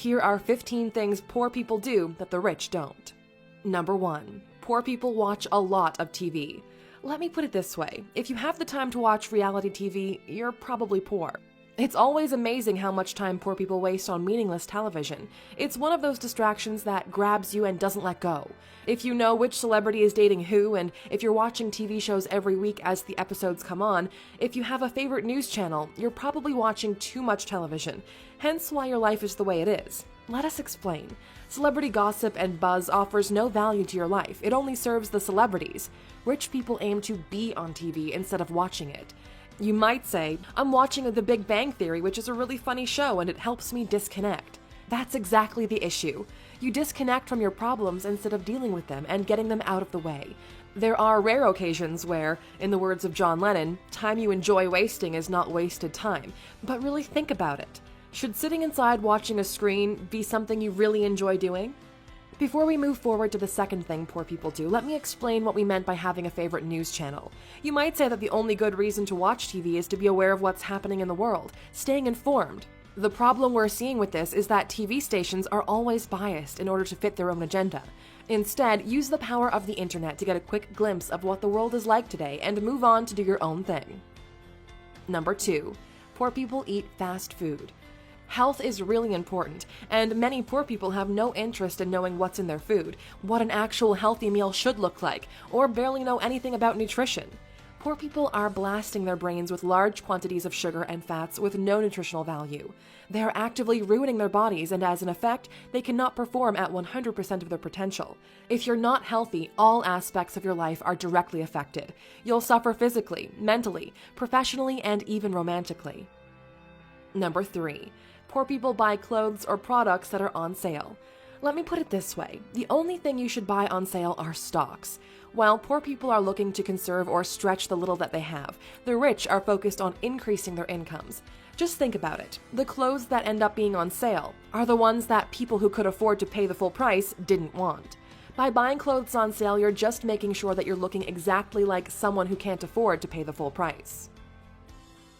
Here are 15 things poor people do that the rich don't. Number 1. Poor people watch a lot of TV. Let me put it this way. If you have the time to watch reality TV, you're probably poor. It's always amazing how much time poor people waste on meaningless television. It's one of those distractions that grabs you and doesn't let go. If you know which celebrity is dating who, and if you're watching TV shows every week as the episodes come on, if you have a favorite news channel, you're probably watching too much television. Hence why your life is the way it is. Let us explain. Celebrity gossip and buzz offers no value to your life. It only serves the celebrities. Rich people aim to be on TV instead of watching it. You might say, I'm watching The Big Bang Theory, which is a really funny show, and it helps me disconnect. That's exactly the issue. You disconnect from your problems instead of dealing with them and getting them out of the way. There are rare occasions where, in the words of John Lennon, time you enjoy wasting is not wasted time. But really think about it. Should sitting inside watching a screen be something you really enjoy doing? Before we move forward to the second thing poor people do, let me explain what we meant by having a favorite news channel. You might say that the only good reason to watch TV is to be aware of what's happening in the world, staying informed. The problem we're seeing with this is that TV stations are always biased in order to fit their own agenda. Instead, use the power of the internet to get a quick glimpse of what the world is like today and move on to do your own thing. Number 2. Poor people eat fast food. Health is really important, and many poor people have no interest in knowing what's in their food, what an actual healthy meal should look like, or barely know anything about nutrition. Poor people are blasting their brains with large quantities of sugar and fats with no nutritional value. They are actively ruining their bodies, and as an effect, they cannot perform at 100% of their potential. If you're not healthy, all aspects of your life are directly affected. You'll suffer physically, mentally, professionally, and even romantically. Number 3. Poor people buy clothes or products that are on sale. Let me put it this way. The only thing you should buy on sale are stocks. While poor people are looking to conserve or stretch the little that they have, the rich are focused on increasing their incomes. Just think about it. The clothes that end up being on sale are the ones that people who could afford to pay the full price didn't want. By buying clothes on sale, you're just making sure that you're looking exactly like someone who can't afford to pay the full price.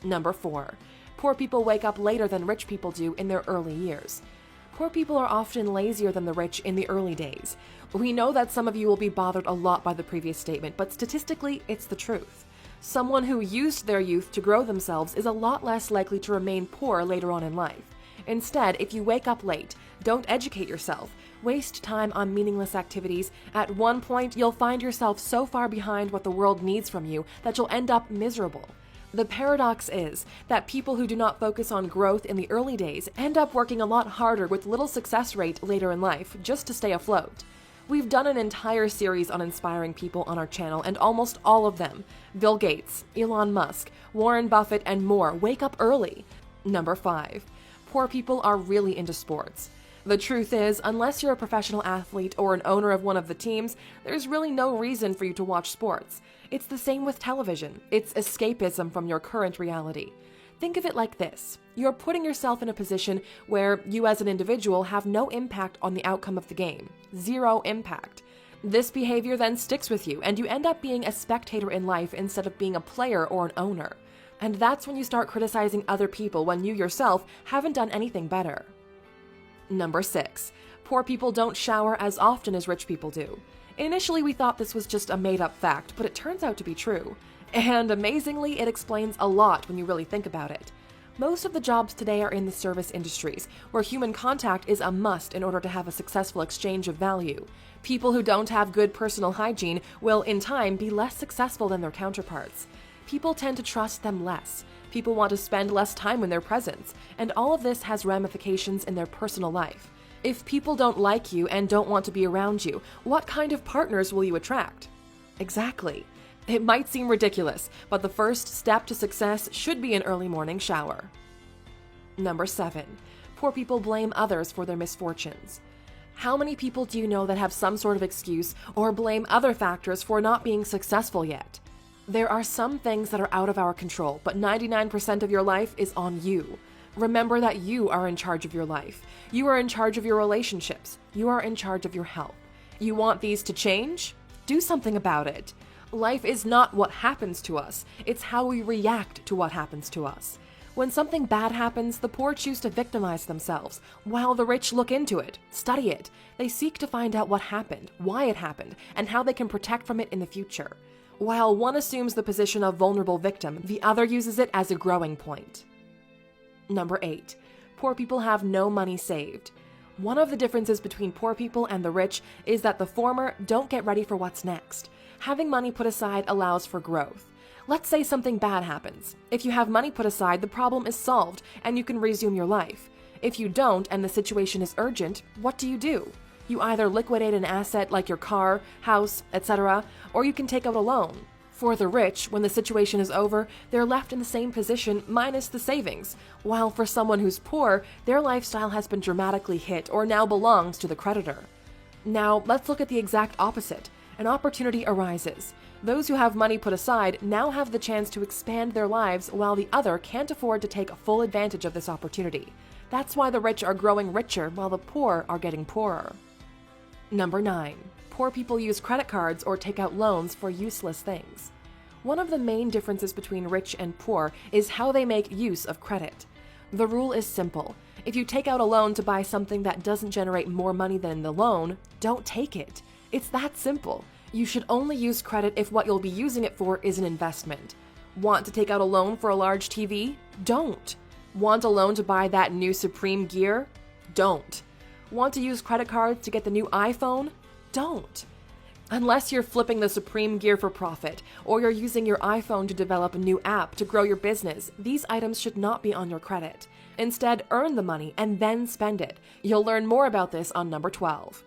Number 4. Poor people wake up later than rich people do in their early years. Poor people are often lazier than the rich in the early days. We know that some of you will be bothered a lot by the previous statement, but statistically, it's the truth. Someone who used their youth to grow themselves is a lot less likely to remain poor later on in life. Instead, if you wake up late, don't educate yourself, waste time on meaningless activities, at one point you'll find yourself so far behind what the world needs from you that you'll end up miserable. The paradox is that people who do not focus on growth in the early days end up working a lot harder with little success rate later in life just to stay afloat. We've done an entire series on inspiring people on our channel, and almost all of them, Bill Gates, Elon Musk, Warren Buffett, and more, wake up early. Number 5. Poor people are really into sports. The truth is, unless you're a professional athlete or an owner of one of the teams, there's really no reason for you to watch sports. It's the same with television. It's escapism from your current reality. Think of it like this. You're putting yourself in a position where you as an individual have no impact on the outcome of the game. Zero impact. This behavior then sticks with you, and you end up being a spectator in life instead of being a player or an owner. And that's when you start criticizing other people when you yourself haven't done anything better. Number 6. Poor people don't shower as often as rich people do. Initially, we thought this was just a made-up fact, but it turns out to be true. And amazingly, it explains a lot when you really think about it. Most of the jobs today are in the service industries, where human contact is a must in order to have a successful exchange of value. People who don't have good personal hygiene will, in time, be less successful than their counterparts. People tend to trust them less. People want to spend less time in their presence, and all of this has ramifications in their personal life. If people don't like you and don't want to be around you, what kind of partners will you attract? Exactly. It might seem ridiculous, but the first step to success should be an early morning shower. Number 7. Poor people blame others for their misfortunes. How many people do you know that have some sort of excuse or blame other factors for not being successful yet? There are some things that are out of our control, but 99% of your life is on you. Remember that you are in charge of your life. You are in charge of your relationships. You are in charge of your health. You want these to change? Do something about it. Life is not what happens to us. It's how we react to what happens to us. When something bad happens, the poor choose to victimize themselves, while the rich look into it, study it. They seek to find out what happened, why it happened, and how they can protect from it in the future. While one assumes the position of vulnerable victim, the other uses it as a growing point. Number 8. Poor people have no money saved. One of the differences between poor people and the rich is that the former don't get ready for what's next. Having money put aside allows for growth. Let's say something bad happens. If you have money put aside, the problem is solved and you can resume your life. If you don't and the situation is urgent, what do? You either liquidate an asset like your car, house, etc., or you can take out a loan. For the rich, when the situation is over, they're left in the same position minus the savings, while for someone who's poor, their lifestyle has been dramatically hit or now belongs to the creditor. Now, let's look at the exact opposite. An opportunity arises. Those who have money put aside now have the chance to expand their lives while the other can't afford to take full advantage of this opportunity. That's why the rich are growing richer while the poor are getting poorer. Number 9. Poor people use credit cards or take out loans for useless things. One of the main differences between rich and poor is how they make use of credit. The rule is simple. If you take out a loan to buy something that doesn't generate more money than the loan, don't take it. It's that simple. You should only use credit if what you'll be using it for is an investment. Want to take out a loan for a large TV? Don't. Want a loan to buy that new Supreme gear? Don't. Want to use credit cards to get the new iPhone? Don't. Unless you're flipping the Supreme gear for profit, or you're using your iPhone to develop a new app to grow your business, these items should not be on your credit. Instead, earn the money and then spend it. You'll learn more about this on number 12.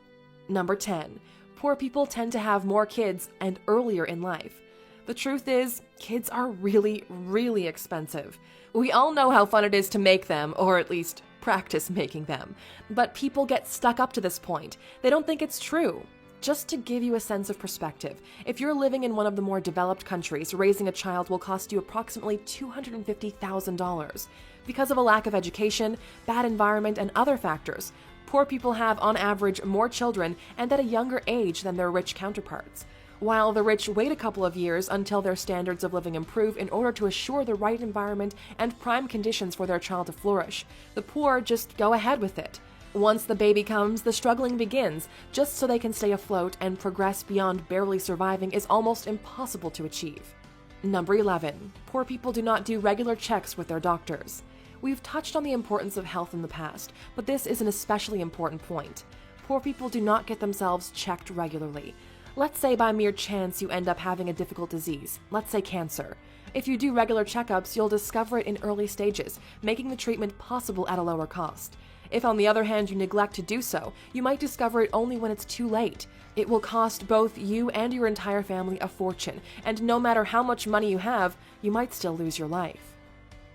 Number 10. Poor people tend to have more kids and earlier in life. The truth is, kids are really, really expensive. We all know how fun it is to make them, or at least practice making them. But people get stuck up to this point. They don't think it's true. Just to give you a sense of perspective, if you're living in one of the more developed countries, raising a child will cost you approximately $250,000. Because of a lack of education, bad environment, and other factors, poor people have, on average, more children and at a younger age than their rich counterparts. While the rich wait a couple of years until their standards of living improve in order to assure the right environment and prime conditions for their child to flourish, the poor just go ahead with it. Once the baby comes, the struggling begins, just so they can stay afloat, and progress beyond barely surviving is almost impossible to achieve. Number 11. Poor people do not do regular checks with their doctors. We've touched on the importance of health in the past, but this is an especially important point. Poor people do not get themselves checked regularly. Let's say by mere chance you end up having a difficult disease, let's say cancer. If you do regular checkups, you'll discover it in early stages, making the treatment possible at a lower cost. If, on the other hand, you neglect to do so, you might discover it only when it's too late. It will cost both you and your entire family a fortune, and no matter how much money you have, you might still lose your life.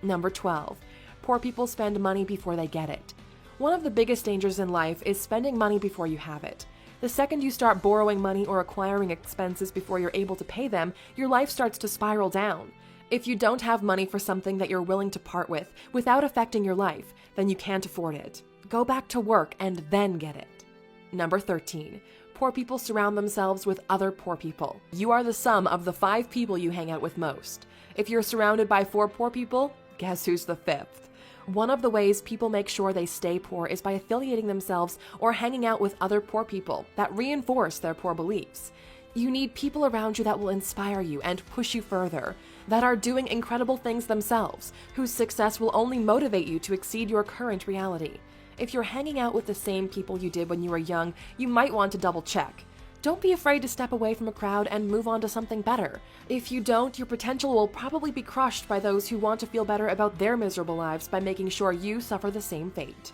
Number 12. Poor people spend money before they get it. One of the biggest dangers in life is spending money before you have it. The second you start borrowing money or acquiring expenses before you're able to pay them, your life starts to spiral down. If you don't have money for something that you're willing to part with without affecting your life, then you can't afford it. Go back to work and then get it. Number 13. Poor people surround themselves with other poor people. You are the sum of the 5 people you hang out with most. If you're surrounded by 4 poor people, guess who's the 5th? One of the ways people make sure they stay poor is by affiliating themselves or hanging out with other poor people that reinforce their poor beliefs. You need people around you that will inspire you and push you further, that are doing incredible things themselves, whose success will only motivate you to exceed your current reality. If you're hanging out with the same people you did when you were young, you might want to double check. Don't be afraid to step away from a crowd and move on to something better. If you don't, your potential will probably be crushed by those who want to feel better about their miserable lives by making sure you suffer the same fate.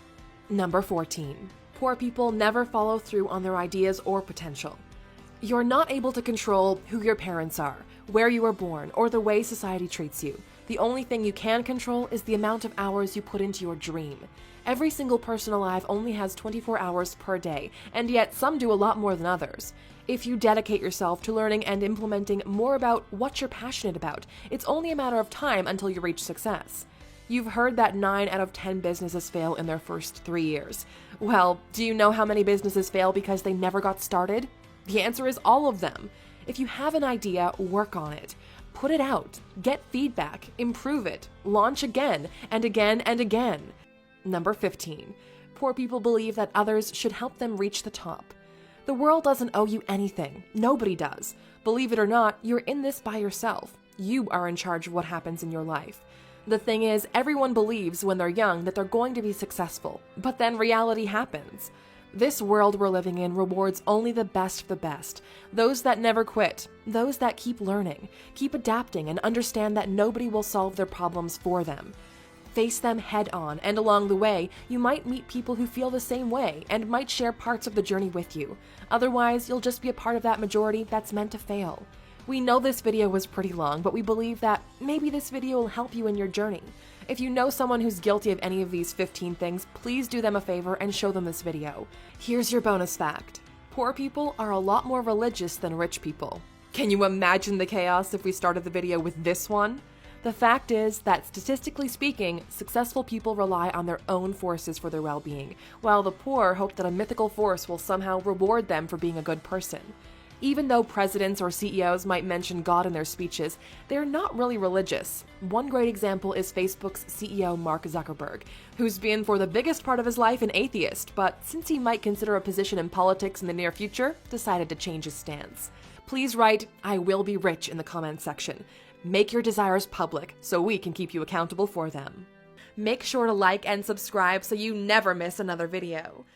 Number 14. Poor people never follow through on their ideas or potential. You're not able to control who your parents are, where you were born, or the way society treats you. The only thing you can control is the amount of hours you put into your dream. Every single person alive only has 24 hours per day, and yet some do a lot more than others. If you dedicate yourself to learning and implementing more about what you're passionate about, it's only a matter of time until you reach success. You've heard that 9 out of 10 businesses fail in their first 3 years. Well, do you know how many businesses fail because they never got started? The answer is all of them. If you have an idea, work on it. Put it out, get feedback, improve it, launch again and again and again. Number 15. Poor people believe that others should help them reach the top. The world doesn't owe you anything. Nobody does. Believe it or not, you're in this by yourself. You are in charge of what happens in your life. The thing is, everyone believes when they're young that they're going to be successful, but then reality happens. This world we're living in rewards only the best of the best, those that never quit, those that keep learning, keep adapting, and understand that nobody will solve their problems for them. Face them head on, and along the way, you might meet people who feel the same way and might share parts of the journey with you. Otherwise, you'll just be a part of that majority that's meant to fail. We know this video was pretty long, but we believe that maybe this video will help you in your journey. If you know someone who's guilty of any of these 15 things, please do them a favor and show them this video. Here's your bonus fact. Poor people are a lot more religious than rich people. Can you imagine the chaos if we started the video with this one? The fact is that, statistically speaking, successful people rely on their own forces for their well-being, while the poor hope that a mythical force will somehow reward them for being a good person. Even though presidents or CEOs might mention God in their speeches, they're not really religious. One great example is Facebook's CEO Mark Zuckerberg, who's been for the biggest part of his life an atheist, but since he might consider a position in politics in the near future, decided to change his stance. Please write, "I will be rich" in the comments section. Make your desires public so we can keep you accountable for them. Make sure to like and subscribe so you never miss another video.